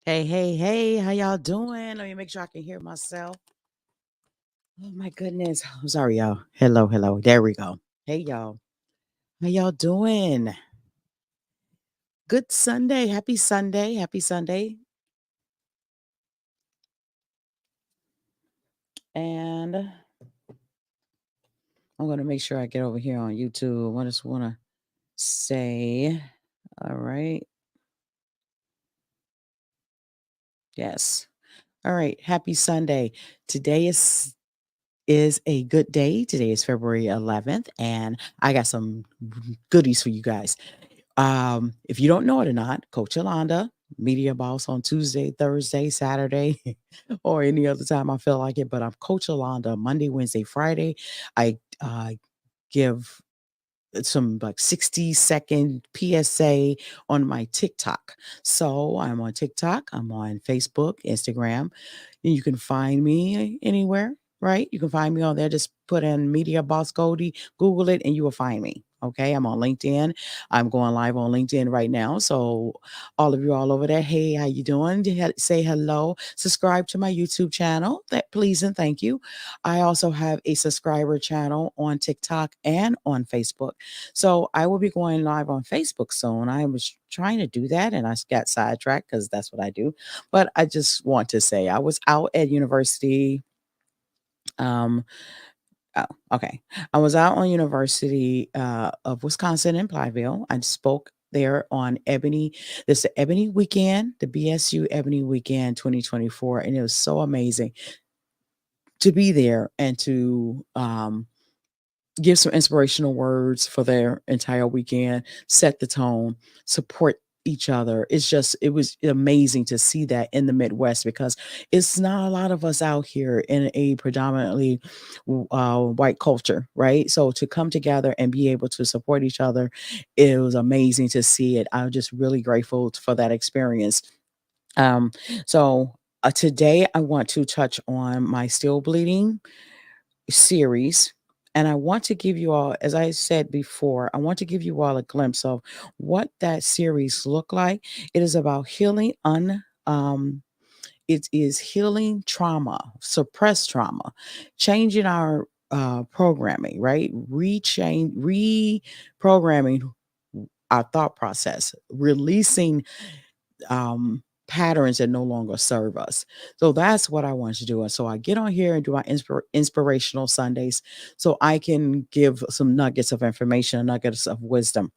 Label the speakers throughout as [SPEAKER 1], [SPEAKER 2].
[SPEAKER 1] Hey, hey, hey, how y'all doing? Let me make sure I can hear myself. Oh my goodness. I'm sorry, y'all. Hello, hello. There we go. Hey y'all. How y'all doing? Good Sunday. Happy Sunday. Happy Sunday. And I'm gonna make sure I get over here on YouTube. I just wanna say, all right. Yes. All right. Happy Sunday. Today is a good day. Today is February 11th, and I got some goodies for you guys. If you don't know it or not, Coach Yolanda, media boss on Tuesday, Thursday, Saturday, or any other time I feel like it. But I'm Coach Yolanda Monday, Wednesday, Friday. I give some like 60-second PSA on my TikTok. So I'm on TikTok, I'm on Facebook, Instagram. And you can find me anywhere, right? You can find me on there. Just put in Media Boss Goldie, Google it, and you will find me. Okay, I'm on LinkedIn. I'm going live on LinkedIn right now. So all of you all over there, hey, how you doing? Say hello. Subscribe to my YouTube channel. That please and thank you. I also have a subscriber channel on TikTok and on Facebook. So I will be going live on Facebook soon. I was trying to do that and I got sidetracked because that's what I do. But I just want to say I was out at university. Um, oh, okay. I was out on University of Wisconsin in Platteville. I spoke there on Ebony. This is the Ebony Weekend, the BSU Ebony Weekend 2024, and it was so amazing to be there and to give some inspirational words for their entire weekend, set the tone, support each other. It was amazing to see that in the Midwest because it's not a lot of us out here in a predominantly white culture, right? So to come together and be able to support each other, it was amazing to see it. I'm just really grateful for that experience. Um, so today I want to touch on my still bleeding series. And I want to give you all, as I said before, I want to give you all a glimpse of what that series look like. It is about it is healing trauma, suppressed trauma, changing our programming, right? Reprogramming our thought process, releasing patterns that no longer serve us. So that's what I want to do. And so I get on here and do my inspirational Sundays so I can give some nuggets of information, nuggets of wisdom.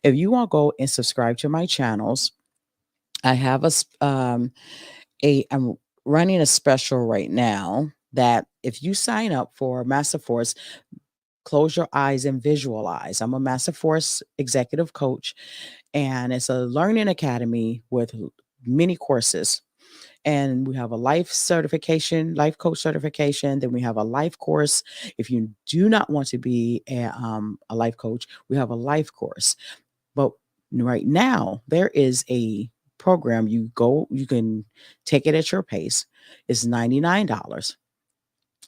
[SPEAKER 1] If you want to go and subscribe to my channels, I have I'm running a special right now that if you sign up for Master Force, close your eyes and visualize. I'm a Master Force executive coach, and it's a learning academy with many courses. And we have a life coach certification. Then we have a life course. If you do not want to be a life coach, we have a life course. But right now, there is a program you can take it at your pace. It's $99.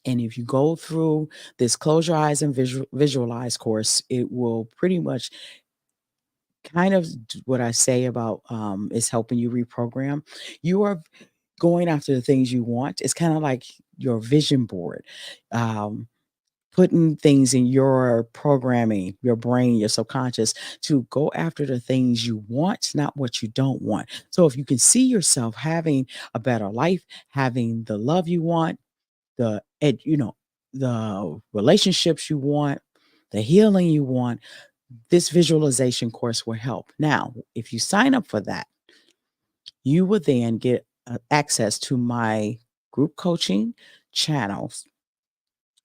[SPEAKER 1] And if you go through this close your eyes and visualize course, it will pretty much kind of what I say about is helping you reprogram. You are going after the things you want. It's kind of like your vision board. Um, Putting things in your programming, your brain, your subconscious to go after the things you want, not what you don't want. So if you can see yourself having a better life, having the love you want, the relationships you want, the healing you want, this visualization course will help. Now, if you sign up for that, you will then get access to my group coaching channels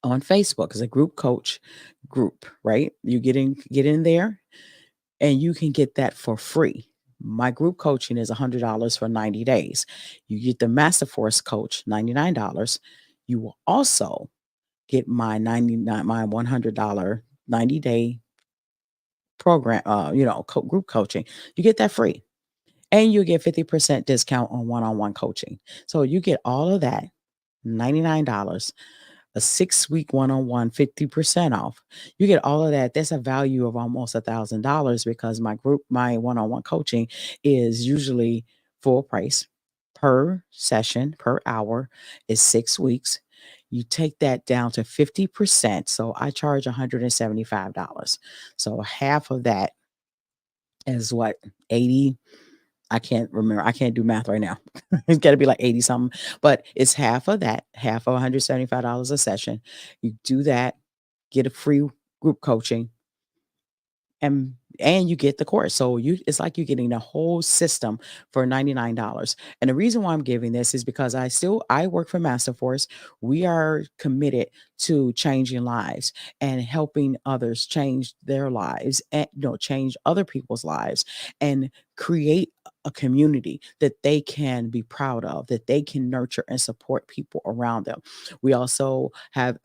[SPEAKER 1] on Facebook as a group coach group, right? You get in there and you can get that for free. My group coaching is $100 for 90 days. You get the Master Force coach, $99. You will also get my $100 90-day program, group coaching. You get that free. And you get 50% discount on one coaching. So you get all of that, $99, a 6-week one-on-one, 50% off. You get all of that. That's a value of almost $1,000 because my one-on-one coaching is usually full price. per session, per hour is 6 weeks. You take that down to 50%. So I charge $175. So half of that is what, 80? I can't remember. I can't do math right now. It's got to be like 80 something, but it's half of that, half of $175 a session. You do that, get a free group coaching, and you get the course. So you it's like you're getting the whole system for $99. And the reason why I'm giving this is because I work for Masterforce. We are committed to changing lives and helping others change their lives and change other people's lives and create a community that they can be proud of, that they can nurture and support people around them. We also have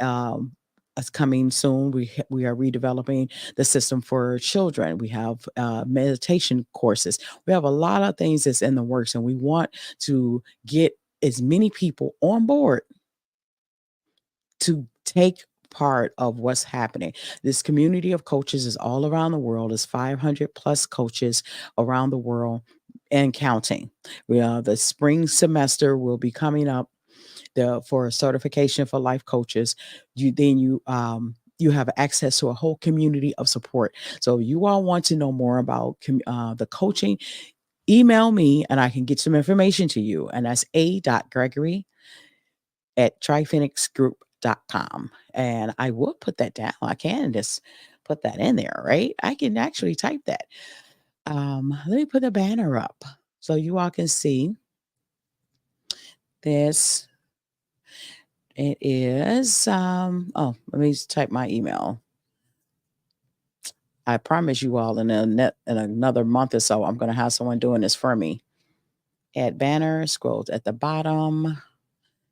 [SPEAKER 1] us coming soon. We are redeveloping the system for children. We have meditation courses. We have a lot of things that's in the works, and we want to get as many people on board to take part of what's happening. This community of coaches is all around the world. There's 500 plus coaches around the world and counting. The spring semester will be coming up for certification for life coaches. You have access to a whole community of support. So if you all want to know more about the coaching, email me and I can get some information to you. And that's a.gregory@triphenixgroup.com. And I will put that down. I can just put that in there, right? I can actually type that. Let me put a banner up so you all can see this. It is, let me type my email. I promise you all in another month or so, I'm going to have someone doing this for me. Add banner, scroll at the bottom,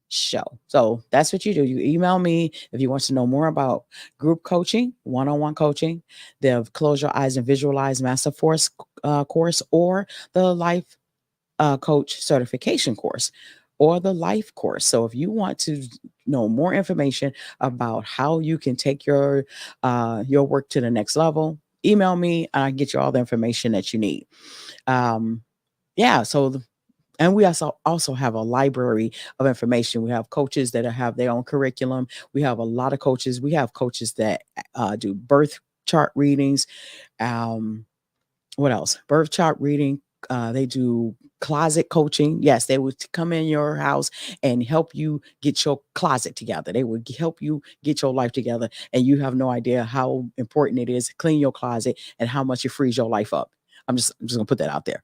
[SPEAKER 1] show. So that's what you do. You email me if you want to know more about group coaching, one-on-one coaching, the Close Your Eyes and Visualize Master Force course, or the Life coach certification course or the life course. So if you want to know more information about how you can take your work to the next level, email me and I can get you all the information that you need. Yeah. And we also have a library of information. We have coaches that have their own curriculum. We have a lot of coaches. We have coaches that do birth chart readings. Um, what else? Birth chart reading. They do closet coaching. Yes, they would come in your house and help you get your closet together. They would help you get your life together. And you have no idea how important it is to clean your closet and how much it frees your life up. I'm just gonna put that out there.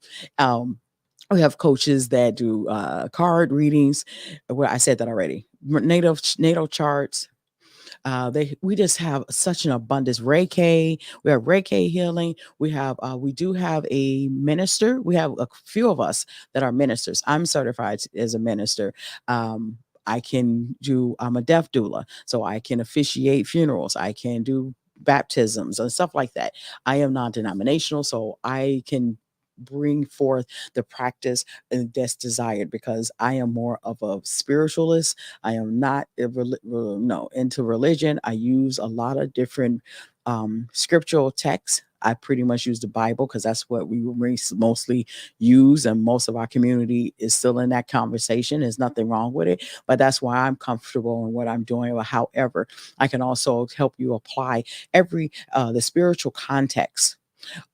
[SPEAKER 1] We have coaches that do card readings. Well, I said that already. Natal charts, we just have such an abundance. Reiki, we have Reiki healing. We do have a minister. We have a few of us that are ministers. I'm certified as a minister. I'm a death doula, so I can officiate funerals. I can do baptisms and stuff like that. I am non-denominational, so I can bring forth the practice that's desired because I am more of a spiritualist. I am not no into religion. I use a lot of different scriptural texts. I pretty much use the Bible because that's what we mostly use, and most of our community is still in that conversation. There's nothing wrong with it, but that's why I'm comfortable in what I'm doing. However, I can also help you apply every the spiritual context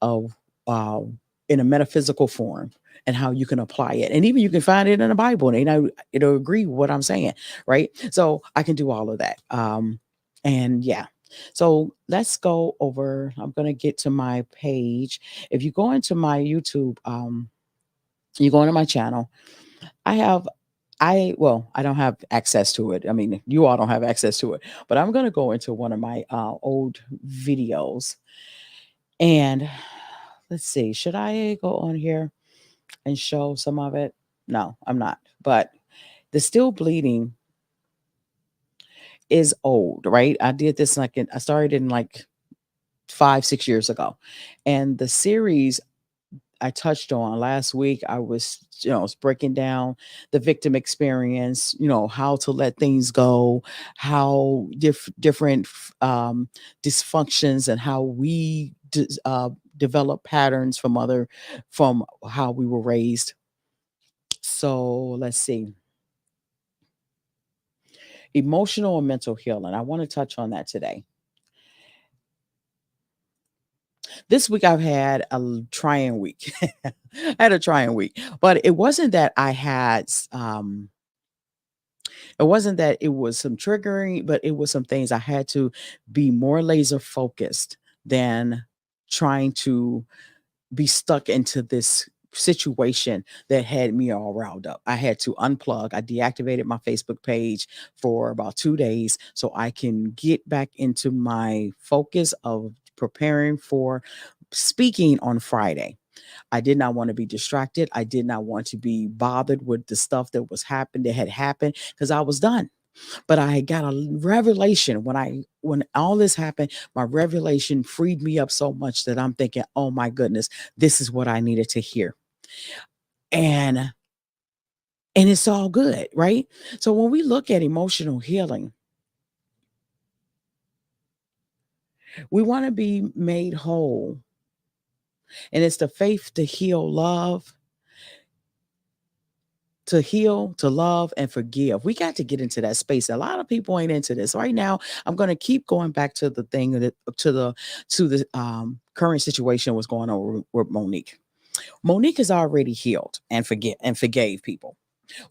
[SPEAKER 1] of uh, in a metaphysical form and how you can apply it. And even you can find it in the Bible and it'll agree with what I'm saying, right? So I can do all of that. And yeah. So let's go over. I'm gonna get to my page. If you go into my YouTube, you go into my channel. I don't have access to it. I mean, you all don't have access to it, but I'm gonna go into one of my old videos and let's see, should I go on here and show some of it? No, I'm not. But the still bleeding is old, right? I did this I started in like 5, 6 years ago. And the series I touched on last week, I was breaking down the victim experience, how to let things go, how different dysfunctions and how we develop patterns from how we were raised. So let's see. Emotional and mental healing. I want to touch on that today. This week I've had a trying week. I had a trying week, but it wasn't that I had it wasn't that it was some triggering, but it was some things I had to be more laser focused than trying to be stuck into this situation that had me all riled up. I had to unplug. I deactivated my Facebook page for about 2 days so I can get back into my focus of preparing for speaking on Friday. I did not want to be distracted. I did not want to be bothered with the stuff that had happened because I was done. But I got a revelation when all this happened. My revelation freed me up so much that I'm thinking, "Oh my goodness, this is what I needed to hear." And and it's all good, right? So when we look at emotional healing, we want to be made whole. And it's the faith to heal love, to heal, to love, and forgive. We got to get into that space. A lot of people ain't into this. Right now, I'm going to keep going back to the thing that to the current situation what's going on with Monique. Monique is already healed and forgave people.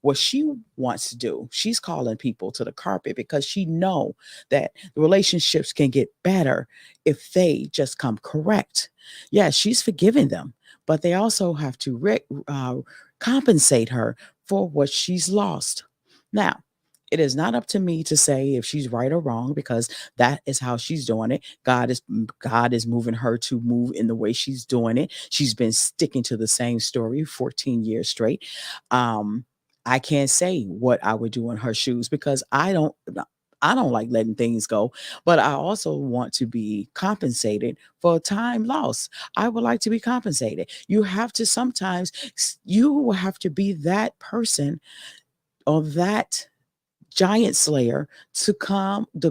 [SPEAKER 1] What she wants to do, she's calling people to the carpet because she know that the relationships can get better if they just come correct. Yeah, she's forgiving them, but they also have to compensate her for what she's lost. Now, it is not up to me to say if she's right or wrong because that is how she's doing it. God is moving her to move in the way she's doing it. She's been sticking to the same story 14 years straight. Um, I can't say what I would do in her shoes because I don't like letting things go, but I also want to be compensated for time lost. I would like to be compensated. You have to sometimes you will have to be that person or that giant slayer to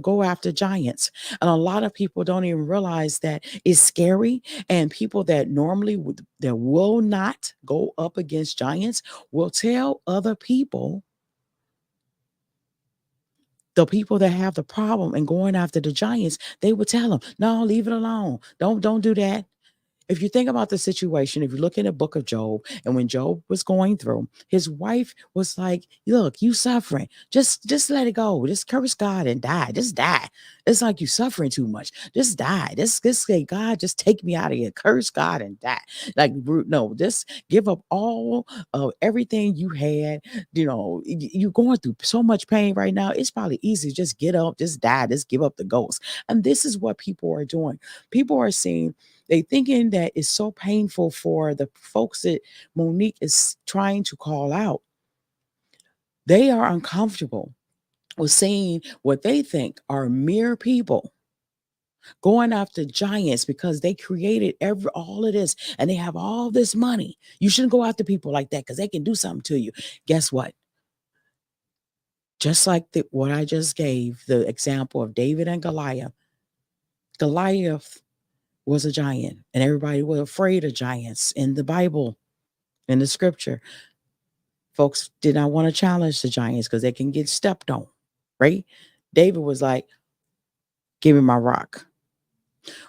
[SPEAKER 1] go after giants. And a lot of people don't even realize that it's scary. And people that normally that will not go up against giants will tell other people, the people that have the problem and going after the giants, they would tell them, no, leave it alone. Don't do that. If you think about the situation, if you look in the book of Job, and when Job was going through, his wife was like, "Look, you suffering. Just let it go. Just curse God and die. Just die. It's like you suffering too much. Just die. Just say, God, just take me out of here. Curse God and die. Like, no, just give up all of everything you had. You're going through so much pain right now. It's probably easy to just get up, just die, just give up the ghost." And this is what people are doing. People are saying they thinking that it's so painful for the folks that Monique is trying to call out. They are uncomfortable with seeing what they think are mere people going after giants because they created all of this and they have all this money. You shouldn't go after people like that because they can do something to you. Guess what? Just like what I just gave, the example of David and Goliath. Goliath was a giant, and everybody was afraid of giants in the Bible, in the scripture. Folks did not want to challenge the giants because they can get stepped on, right? David was like, "Give me my rock."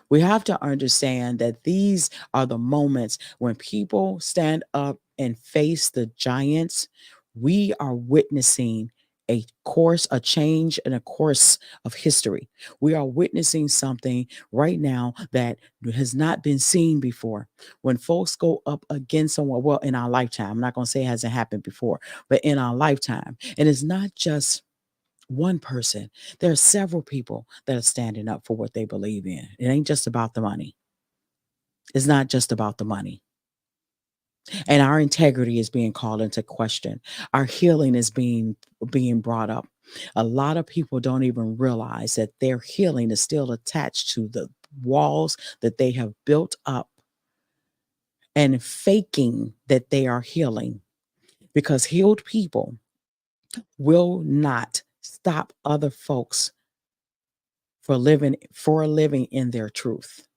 [SPEAKER 1] We have to understand that these are the moments when people stand up and face the giants. We are witnessing a change in a course of history. We are witnessing something right now that has not been seen before. When folks go up against someone, well, in our lifetime, I'm not going to say it hasn't happened before, but in our lifetime, and it's not just one person. There are several people that are standing up for what they believe in. It ain't just about the money. It's not just about the money. And our integrity is being called into question. Our healing is being brought up. A lot of people don't even realize that their healing is still attached to the walls that they have built up and faking that they are healing, because healed people will not stop other folks for living in their truth.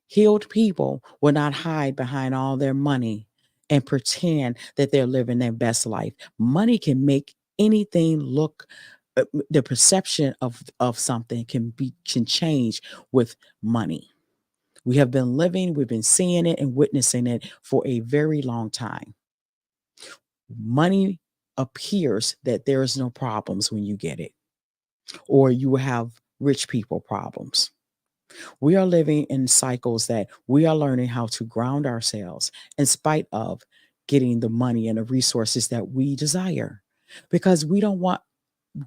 [SPEAKER 1] Healed people will not hide behind all their money and pretend that they're living their best life. Money can make anything look the perception of something can change with money. We have been living, we've been seeing it and witnessing it for a very long time. Money appears that there is no problems when you get it, or you have rich people problems. We are living in cycles that we are learning how to ground ourselves in spite of getting the money and the resources that we desire, because we don't want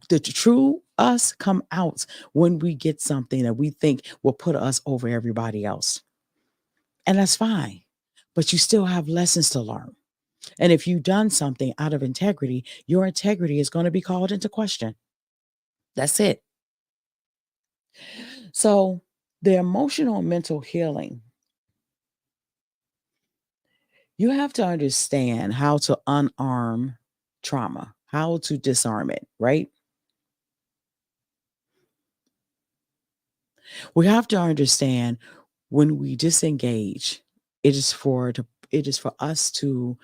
[SPEAKER 1] the true us come out when we get something that we think will put us over everybody else. And that's fine. But you still have lessons to learn. And if you've done something out of integrity, your integrity is going to be called into question. That's it. So, the emotional and mental healing, you have to understand how to unarm trauma, how to disarm it, right? We have to understand when we disengage, it is for us to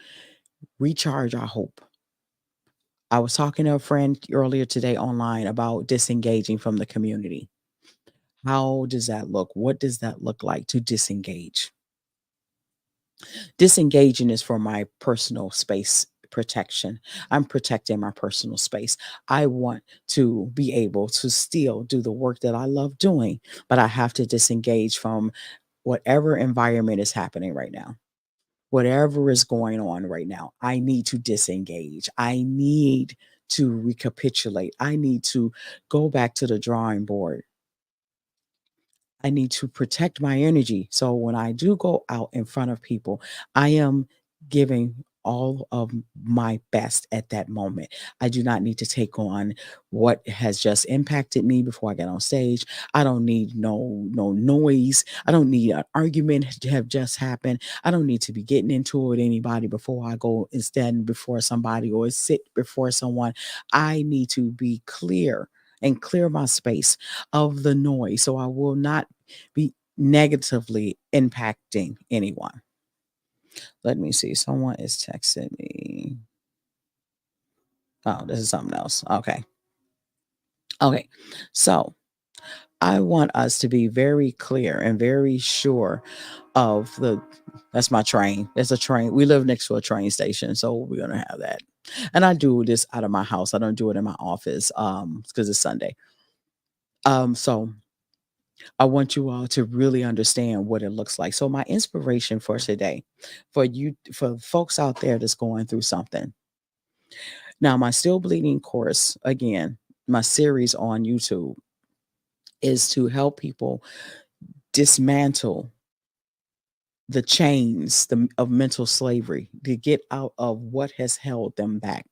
[SPEAKER 1] recharge our hope. I was talking to a friend earlier today online about disengaging from the community. How does that look? What does that look like to disengage? Disengaging is for my personal space protection. I'm protecting my personal space. I want to be able to still do the work that I love doing, but I have to disengage from whatever environment is happening right now. Whatever is going on right now, I need to disengage. I need to recapitulate. I need to go back to the drawing board. I need to protect my energy. So when I do go out in front of people, I am giving all of my best at that moment. I do not need to take on what has just impacted me before I get on stage. I don't need no noise. I don't need an argument to have just happened. I don't need to be getting into it with anybody before I go and stand before somebody or sit before someone. I need to be clear and clear my space of the noise so I will not be negatively impacting anyone. Let me see. Someone is texting me. Oh, this is something else. Okay. Okay. So I want us to be very clear and very sure of that's my train. There's a train. We live next to a train station. So we're going to have that. And I do this out of my house. I don't do it in my office because it's Sunday. So I want you all to really understand what it looks like. So my inspiration for today, for folks out there that's going through something. Now, my Still Bleeding course, again, my series on YouTube is to help people dismantle the chains of mental slavery, to get out of what has held them back,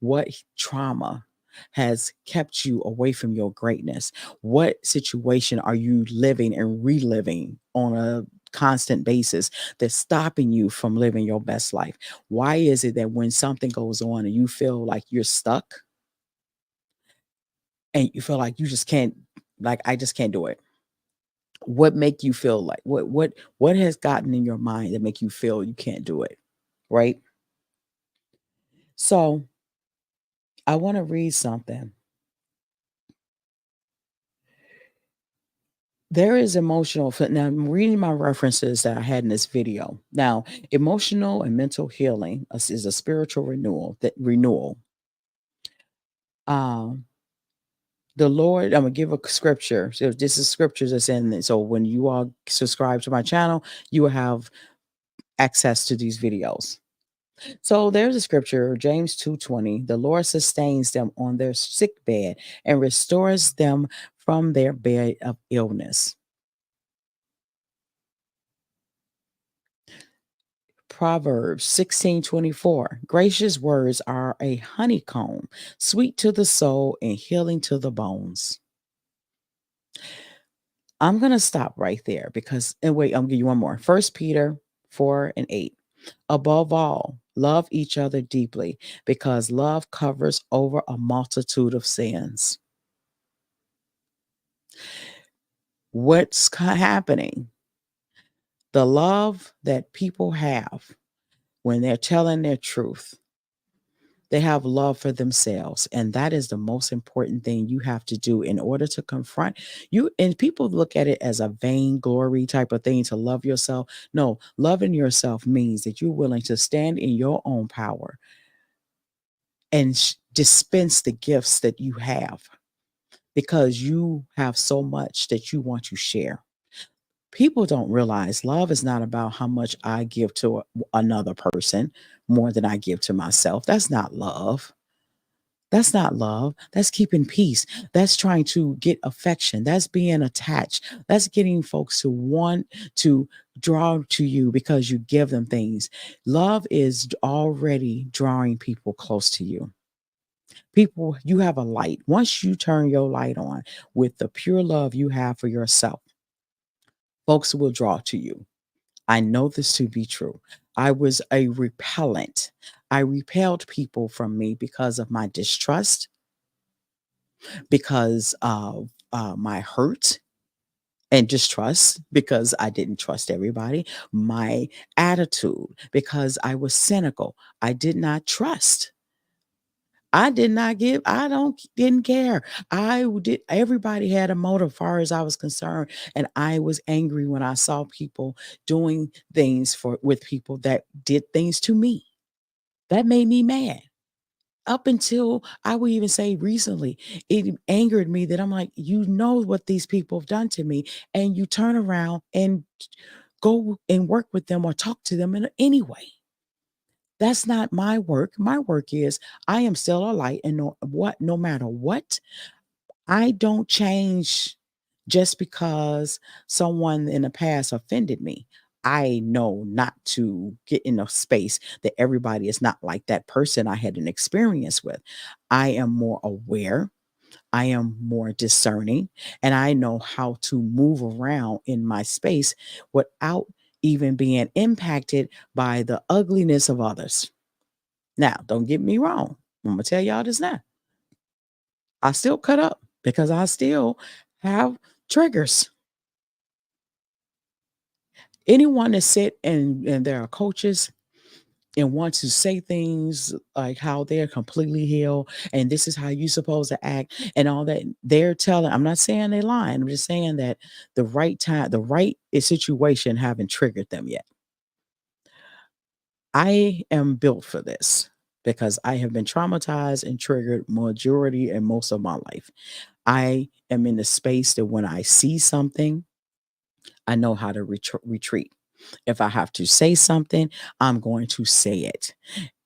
[SPEAKER 1] what trauma has kept you away from your greatness. What situation are you living and reliving on a constant basis that's stopping you from living your best life? Why is it that when something goes on and you feel like you're stuck and you feel like you just can't, like, I just can't do it? What make you feel like, what has gotten in your mind that make you feel you can't do it, right? So I want to read something. There is now I'm reading my references that I had in this video. Now, emotional and mental healing is a spiritual renewal. Um, the Lord, I'm gonna give a scripture. So this is scriptures that's in it. So when you all subscribe to my channel, you will have access to these videos. So there's a scripture, James 2:20. The Lord sustains them on their sick bed and restores them from their bed of illness. Proverbs 16:24. Gracious words are a honeycomb, sweet to the soul and healing to the bones. I'm going to stop right there because, and wait, I'm going to give you one more. 1 Peter 4:8. Above all, love each other deeply because love covers over a multitude of sins. What's happening? The love that people have, when they're telling their truth, they have love for themselves. And that is the most important thing you have to do in order to confront you. And people look at it as a vainglory type of thing to love yourself. No, loving yourself means that you're willing to stand in your own power and dispense the gifts that you have because you have so much that you want to share. People don't realize love is not about how much I give to another person more than I give to myself. That's not love. That's not love. That's keeping peace. That's trying to get affection. That's being attached. That's getting folks to want to draw to you because you give them things. Love is already drawing people close to you. People, you have a light. Once you turn your light on with the pure love you have for yourself, folks will draw to you. I know this to be true. I was a repellent. I repelled people from me because of my distrust, because of my hurt and distrust, because I didn't trust everybody, my attitude, because I was cynical. I did not trust. I did not give, I don't didn't care. I did everybody had a motive as far as I was concerned. And I was angry when I saw people doing things for with people that did things to me. That made me mad. Up until I would even say recently, it angered me that I'm like, you know what these people have done to me, and you turn around and go and work with them or talk to them in any way. That's not my work. My work is I am still a light, and no matter what, I don't change just because someone in the past offended me. I know not to get in a space that everybody is not like that person I had an experience with. I am more aware, I am more discerning, and I know how to move around in my space without even being impacted by the ugliness of others. Now, don't get me wrong. I'm gonna tell y'all this now. I still cut up because I still have triggers. Anyone that sit and there are coaches and want to say things like how they're completely healed and this is how you supposed to act and all that, they're telling, I'm not saying they're lying. I'm just saying that the right time, the right situation haven't triggered them yet. I am built for this because I have been traumatized and triggered majority and most of my life. I am in the space that when I see something, I know how to retreat. If I have to say something, I'm going to say it.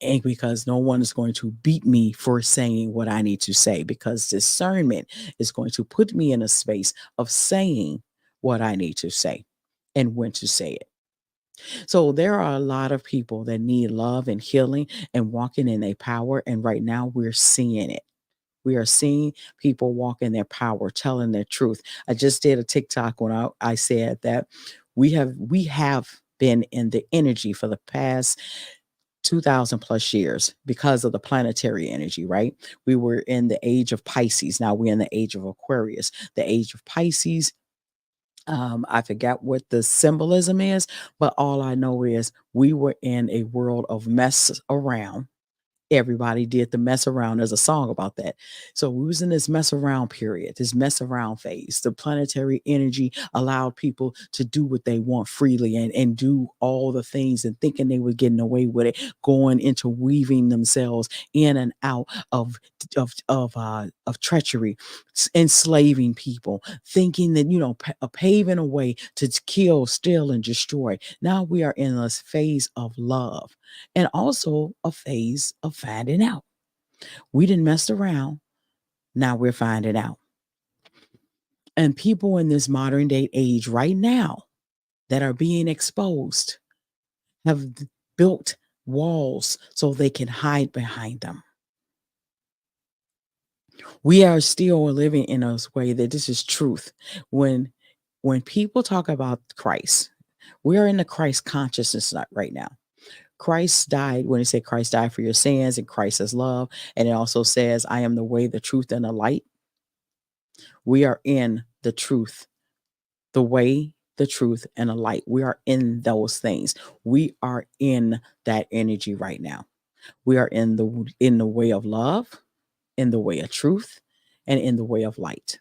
[SPEAKER 1] And because no one is going to beat me for saying what I need to say, because discernment is going to put me in a space of saying what I need to say and when to say it. So there are a lot of people that need love and healing and walking in their power. And right now we're seeing it. We are seeing people walk in their power, telling their truth. I just did a TikTok when I said that we have been in the energy for the past 2000 plus years because of the planetary energy, right? We were in the age of Pisces. Now we're in the age of Aquarius. The age of Pisces, I forgot what the symbolism is, but all I know is we were in a world of mess around. Everybody did the mess around. There's a song about that. So we was in this mess around period, this mess around phase. The planetary energy allowed people to do what they want freely and do all the things and thinking they were getting away with it, going into weaving themselves in and out of treachery, enslaving people, thinking that paving a way to kill, steal, and destroy. Now we are in this phase of love and also a phase of finding out. We didn't mess around. Now we're finding out. And people in this modern day age right now that are being exposed have built walls so they can hide behind them. We are still living in a way that this is truth. When when people talk about Christ, we are in the Christ consciousness right now. Christ died when it said Christ died for your sins and Christ is love. And it also says, I am the way, the truth, and the light. We are in the truth, the way. the truth, and the light. We are in those things. We are in that energy right now. We are in the way of love, in the way of truth, and in the way of light.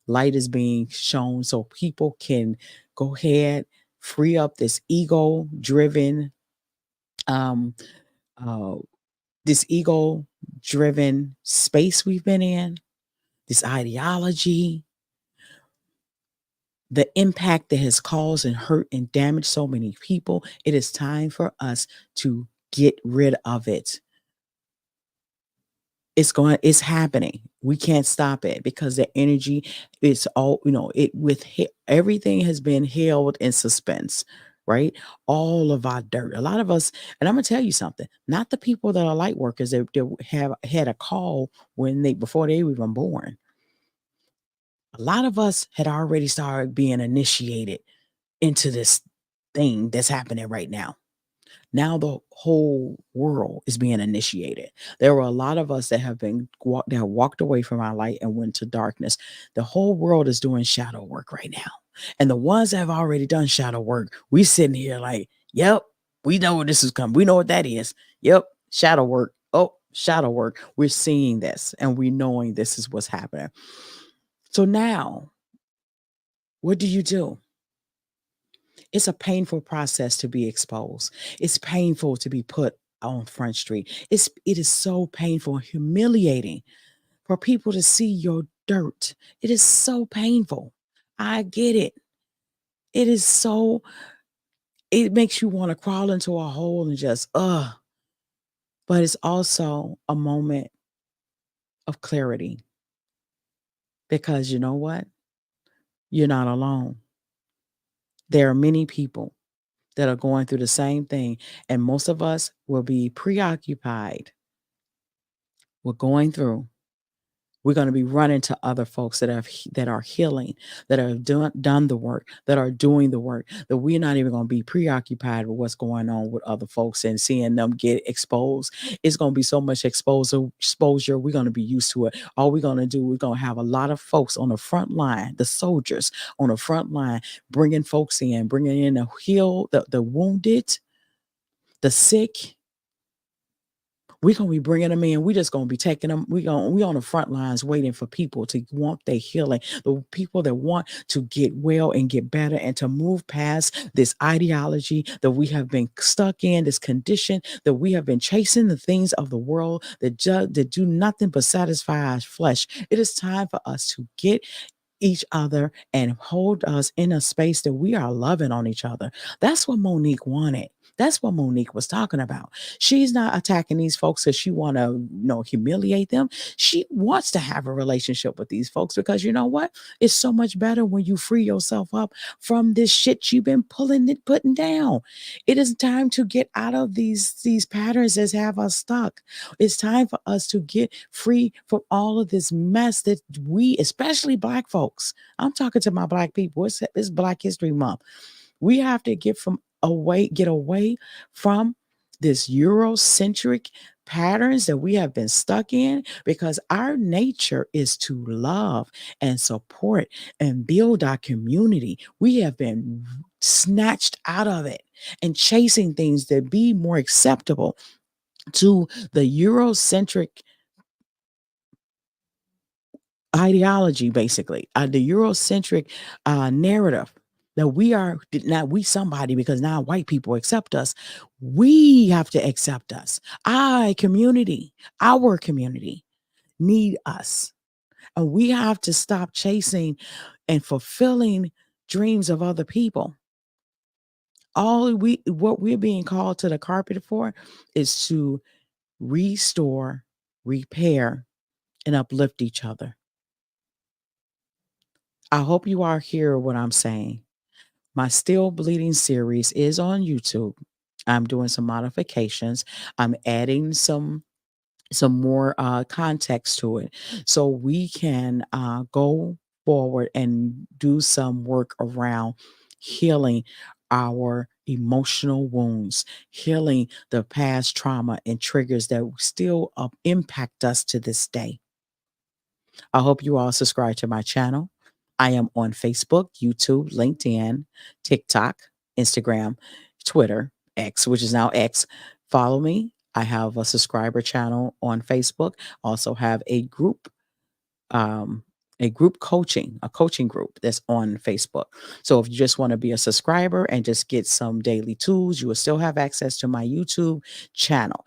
[SPEAKER 1] Light is being shown so people can go ahead, free up this ego driven, um, uh, this ego driven space we've been in, this ideology, the impact that has caused and hurt and damaged so many people. It is time for us to get rid of it. It's happening. We can't stop it because the energy is all, everything has been held in suspense, right? All of our dirt. A lot of us, and I'm gonna tell you something, not the people that are light workers that have had a call before they were even born. A lot of us had already started being initiated into this thing that's happening right now. Now the whole world is being initiated. There were a lot of us that that have walked away from our light and went to darkness. The whole world is doing shadow work right now. And the ones that have already done shadow work, we sitting here like, yep, we know where this is coming. We know what that is. Yep, shadow work. Oh, shadow work. We're seeing this and we knowing this is what's happening. So now, what do you do? It's a painful process to be exposed. It's painful to be put on Front Street. It is so painful and humiliating for people to see your dirt. It is so painful. I get it. It is so it makes you want to crawl into a hole and just but it's also a moment of clarity because you know what? You're not alone. There are many people that are going through the same thing and most of us will be preoccupied with going through. We're going to be running to other folks that are healing, that have done the work, that are doing the work. That we're not even going to be preoccupied with what's going on with other folks and seeing them get exposed. It's going to be so much exposure. We're going to be used to it. All we're going to do, we're going to have a lot of folks on the front line, the soldiers on the front line, bringing folks in, bringing in the wounded, the sick. We're gonna be bringing them in. We just gonna be taking them. We on the front lines waiting for people to want their healing. The people that want to get well and get better and to move past this ideology that we have been stuck in, this condition that we have been chasing the things of the world that do nothing but satisfy our flesh. It is time for us to get each other and hold us in a space that we are loving on each other. That's what Monique wanted. That's what Monique was talking about. She's not attacking these folks because she want to, humiliate them. She wants to have a relationship with these folks because you know what? It's so much better when you free yourself up from this shit you've been putting down. It is time to get out of these patterns that have us stuck. It's time for us to get free from all of this mess that we, especially Black folks, I'm talking to my Black people. It's Black History Month. We have to get away from this Eurocentric patterns that we have been stuck in because our nature is to love and support and build our community. We have been snatched out of it and chasing things that be more acceptable to the Eurocentric ideology, basically, the Eurocentric narrative that we are not we somebody because now white people accept us. We have to accept us. Our community need us. And we have to stop chasing and fulfilling dreams of other people. What we're being called to the carpet for is to restore, repair, and uplift each other. I hope you all hear what I'm saying. My Still Bleeding series is on YouTube. I'm doing some modifications. I'm adding some more context to it so we can go forward and do some work around healing our emotional wounds, healing the past trauma and triggers that still impact us to this day. I hope you all subscribe to my channel. I am on Facebook, YouTube, LinkedIn, TikTok, Instagram, Twitter, X, which is now X. Follow me. I have a subscriber channel on Facebook. Also have um, a group coaching, a coaching group that's on Facebook. So if you just want to be a subscriber and just get some daily tools, you will still have access to my YouTube channel.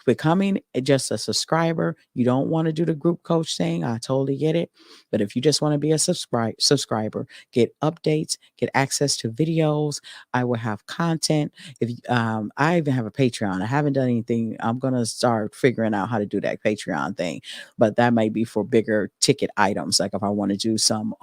[SPEAKER 1] Becoming just a subscriber, you don't want to do the group coach thing. I totally get it. But if you just want to be a subscriber, get updates, get access to videos, I will have content. I even have a Patreon. I haven't done anything. I'm gonna start figuring out how to do that Patreon thing, but that might be for bigger ticket items. Like if I want to do some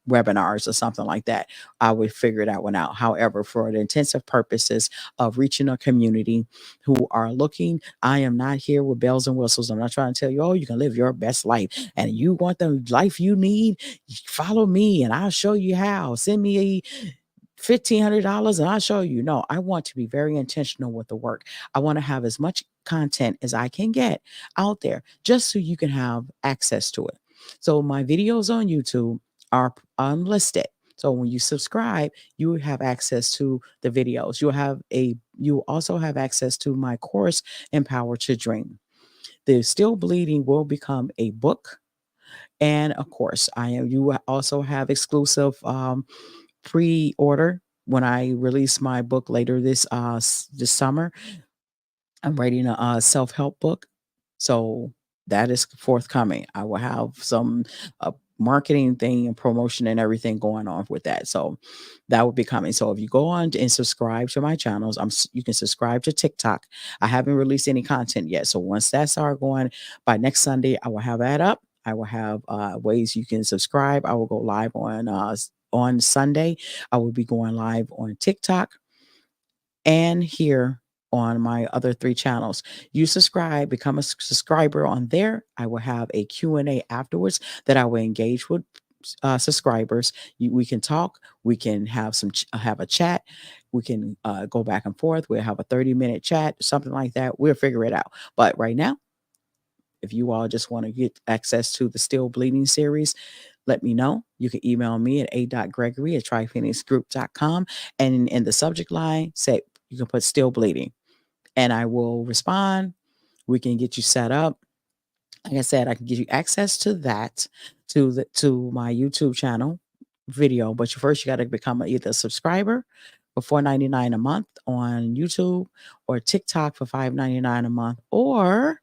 [SPEAKER 1] webinars or something like that, I would figure that one out. However, for the intensive purposes of reaching a community who are looking, I am not here with bells and whistles. I'm not trying to tell you, oh, you can live your best life and you want the life you need. Follow me and I'll show you how. Send me $1,500 and I'll show you. No, I want to be very intentional with the work. I want to have as much content as I can get out there just so you can have access to it. So my videos on YouTube are unlisted. So when you subscribe, you will have access to the videos. You also have access to my course, Empower to Dream. The Still Bleeding will become a book and a course. You also have exclusive pre-order when I release my book later this summer. I'm writing a self-help book. So that is forthcoming. I will have some marketing thing and promotion and everything going on with that. So that will be coming. So if you go on and subscribe to my channels, you can subscribe to TikTok. I haven't released any content yet. So once that starts going by next Sunday, I will have that up. I will have ways you can subscribe. I will go live on Sunday. I will be going live on TikTok and here on my other three channels. You subscribe, become a subscriber on there. I will have a Q&A afterwards that I will engage with subscribers. We can talk. We can have have a chat. We can go back and forth. We'll have a 30-minute chat, something like that. We'll figure it out. But right now, if you all just want to get access to the Still Bleeding series, let me know. You can email me at a.gregory@triphoenixgroup.com. And in the subject line, say you can put Still Bleeding and I will respond. We can get you set up. Like I said, I can give you access to that, to my YouTube channel video. But first, you got to become either a subscriber for $4.99 a month on YouTube or TikTok for $5.99 a month, or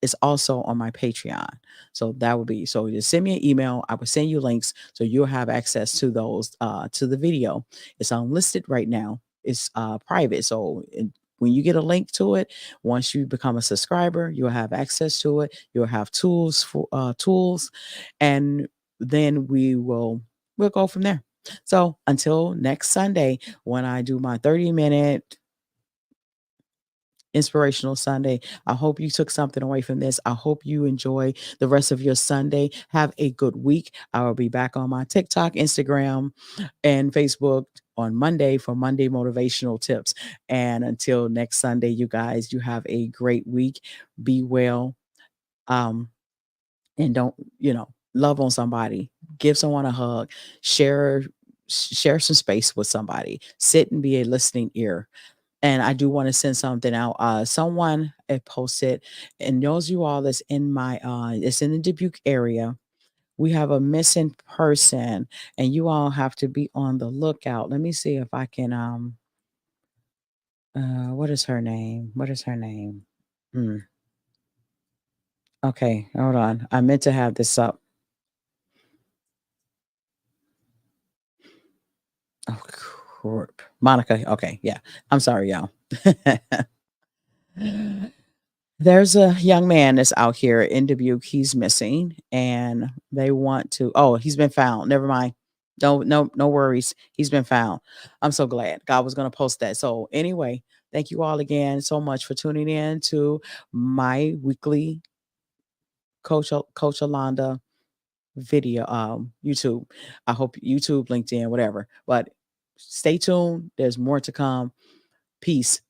[SPEAKER 1] it's also on my Patreon. So that would be so just send me an email. I will send you links so you'll have access to those to the video. It's unlisted right now. It's private. So when you get a link to it, once you become a subscriber, you'll have access to it. You'll have tools, and then we'll go from there. So until next Sunday, when I do my 30-minute Inspirational Sunday. I hope you took something away from this. I hope you enjoy the rest of your Sunday. Have a good week. I will be back on my TikTok, Instagram, and Facebook on Monday for Monday motivational tips. And until next Sunday, you guys, you have a great week. Be well. Um, and don't, love on somebody. Give someone a hug. Share some space with somebody. Sit and be a listening ear. And I do want to send something out. Someone had posted, and those you all that's in it's in the Dubuque area. We have a missing person, and you all have to be on the lookout. Let me see if I can. What is her name? What is her name? Hmm. Okay, hold on. I meant to have this up. Oh, Monica. Okay, yeah. I'm sorry, y'all. There's a young man that's out here in Dubuque. He's missing, and they want to. Oh, he's been found. Never mind. No worries. He's been found. I'm so glad. God was going to post that. So anyway, thank you all again so much for tuning in to my weekly Coach Alonda video, YouTube. I hope YouTube, LinkedIn, whatever. But stay tuned. There's more to come. Peace.